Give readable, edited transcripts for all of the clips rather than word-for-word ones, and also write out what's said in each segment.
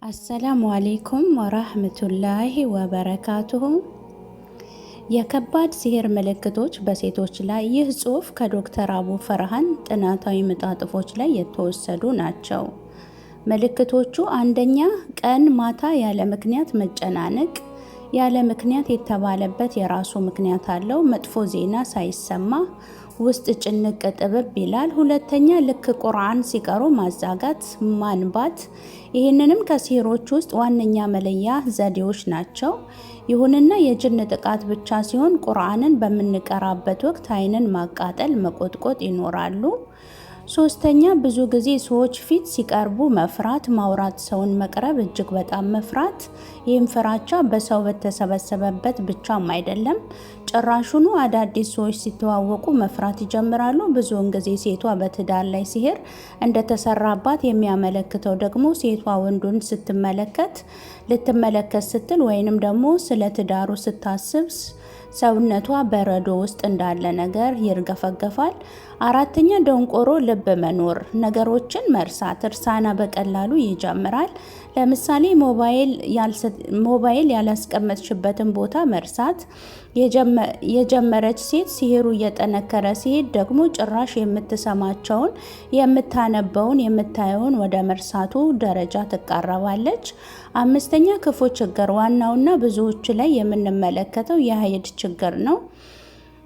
አሰላሙ አሌይኩም ወራህመቱላሂ ወበረካቱሁ። የከባድ ሲህር ምልክቶች በሴቶች ላይ። ይህ ጽሑፍ ከዶክተር አቡ ፈርሃን ጥናታዊ መጣጥፎች ላይ የተወሰዱ ናቸው። ምልክቶቹ፣ አንደኛ፣ ቀን ማታ ያለ ምክንያት መጨናነቅ። ያለ ምክንያት የተባለበት የራሱ ምክንያት አለው። መጥፎ ዜና ሳይሰማ ውስጥ ጭንቅ ጥብብ ይላል። ሁለተኛ፣ ልክ ቁርአን ሲቀሩ ማዛጋት፣ ማንባት። ይህንንም ከሲህሮች ውስጥ ዋነኛ መለያ ዘዴዎች ናቸው። ይሁንና የጅን ጥቃት ብቻ ሲሆን ቁርአንን በምንቀራበት ወቅት ዓይንን ማቃጠል፣ መቆጥቆጥ ይኖራሉ። ሶስተኛ፣ ብዙ ጊዜ ሰዎች ፊት ሲቀርቡ መፍራት፣ ማውራት፣ ሰውን መቅረብ እጅግ በጣም መፍራት። ይህም ፍራቻ በሰው በተሰበሰበበት ብቻም አይደለም፣ ጭራሹኑ አዳዲስ ሰዎች ሲተዋወቁ መፍራት ይጀምራሉ። ብዙውን ጊዜ ሴቷ በትዳር ላይ ሲህር እንደተሰራባት የሚያመለክተው ደግሞ ሴቷ ወንዱን ልትመለከት ስትል ወይንም ደግሞ ስለ ትዳሩ ስታስብ ሰውነቷ በረዶ ውስጥ እንዳለ ነገር ይርገፈገፋል። አራተኛ፣ ደንቆሮ ልብ መኖር፣ ነገሮችን መርሳት፣ እርሳና በቀላሉ ይጀምራል። ለምሳሌ ሞባይል ያላስቀመጥሽበትን ቦታ መርሳት። የጀመረች ሴት ሲህሩ እየጠነከረ ሲሄድ ደግሞ ጭራሽ የምትሰማቸውን፣ የምታነበውን፣ የምታየውን ወደ መርሳቱ ደረጃ ትቃረባለች። አምስተኛ፣ ክፉ ችግር፣ ዋናውና ብዙዎች ላይ የምንመለከተው የሀይድ ችግር ነው።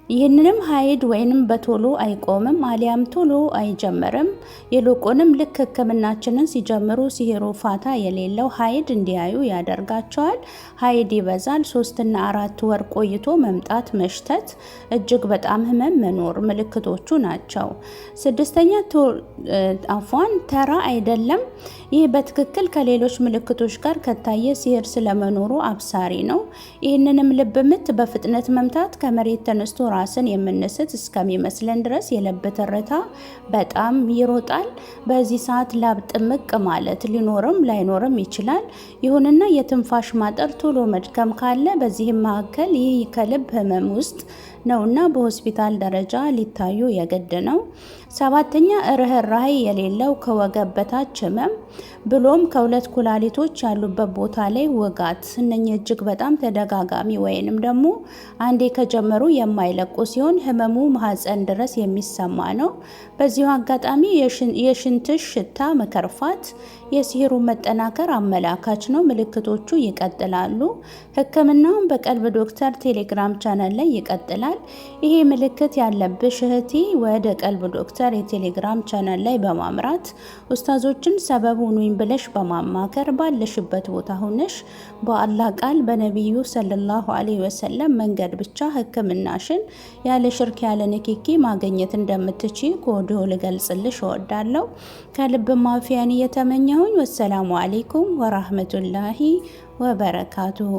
ይህንንም ሀይድ ወይንም በቶሎ አይቆምም አሊያም ቶሎ አይጀምርም። ይልቁንም ልክ ሕክምናችንን ሲጀምሩ ሲህሩ ፋታ የሌለው ሀይድ እንዲያዩ ያደርጋቸዋል። ሀይድ ይበዛል። 3 እና 4 ወር ቆይቶ መምጣት፣ መሽተት፣ እጅግ በጣም ህመም መኖር ምልክቶቹ ናቸው። ስድስተኛ፣ ተራ አይደለም። ይህ በትክክል ከሌሎች ምልክቶች ጋር ከታየ ሲህር ስለመኖሩ አብሳሪ ነው። ይህንንም ልብ ምት በፍጥነት መምታት፣ ከመሬት ተነስቶ ራስን የምንስት እስከሚመስለን ድረስ የልብ ትርታ በጣም ይሮጣል። በዚህ ሰዓት ላብ ጥምቅ ማለት ሊኖርም ላይኖርም ይችላል። ይሁንና የትንፋሽ ማጠር፣ ቶሎ መድከም ካለ በዚህም መካከል ይህ ከልብ ህመም ውስጥ ነውና በሆስፒታል ደረጃ ሊታዩ የግድ ነው። ሰባተኛ፣ ርህራሄ የሌለው ከወገብ በታች ህመም ብሎም ከሁለት ኩላሊቶች ያሉበት ቦታ ላይ ውጋት። እነኚህ እጅግ በጣም ተደጋጋሚ ወይንም ደግሞ አንዴ ከጀመሩ የማይለቁ ሲሆን ህመሙ ማህፀን ድረስ የሚሰማ ነው። በዚሁ አጋጣሚ የሽንትሽ ሽታ መከርፋት የሲህሩ መጠናከር አመላካች ነው። ምልክቶቹ ይቀጥላሉ። ህክምናውን በቀልብ ዶክተር ቴሌግራም ቻናል ላይ ይቀጥላል። ይሄ ምልክት ያለብሽ እህቴ ወደ ቀልብ ዶክተር የቴሌግራም ቻናል ላይ በማምራት ኡስታዞችን ሰበብ ሁኑኝ ብለሽ በማማከር ባለሽበት ቦታ ሆነሽ በአላህ ቃል በነቢዩ ሰለላሁ ዐለይሂ ወሰለም መንገድ ብቻ ህክምናሽን ያለ ሽርክ ያለ ንኪኪ ማግኘት እንደምትችይ ከወዲሁ ልገልጽልሽ እወዳለሁ። ከልብ ማፊያን እየተመኘሁኝ ወሰላሙ አሌይኩም ወራህመቱላሂ ወበረካቱሁ።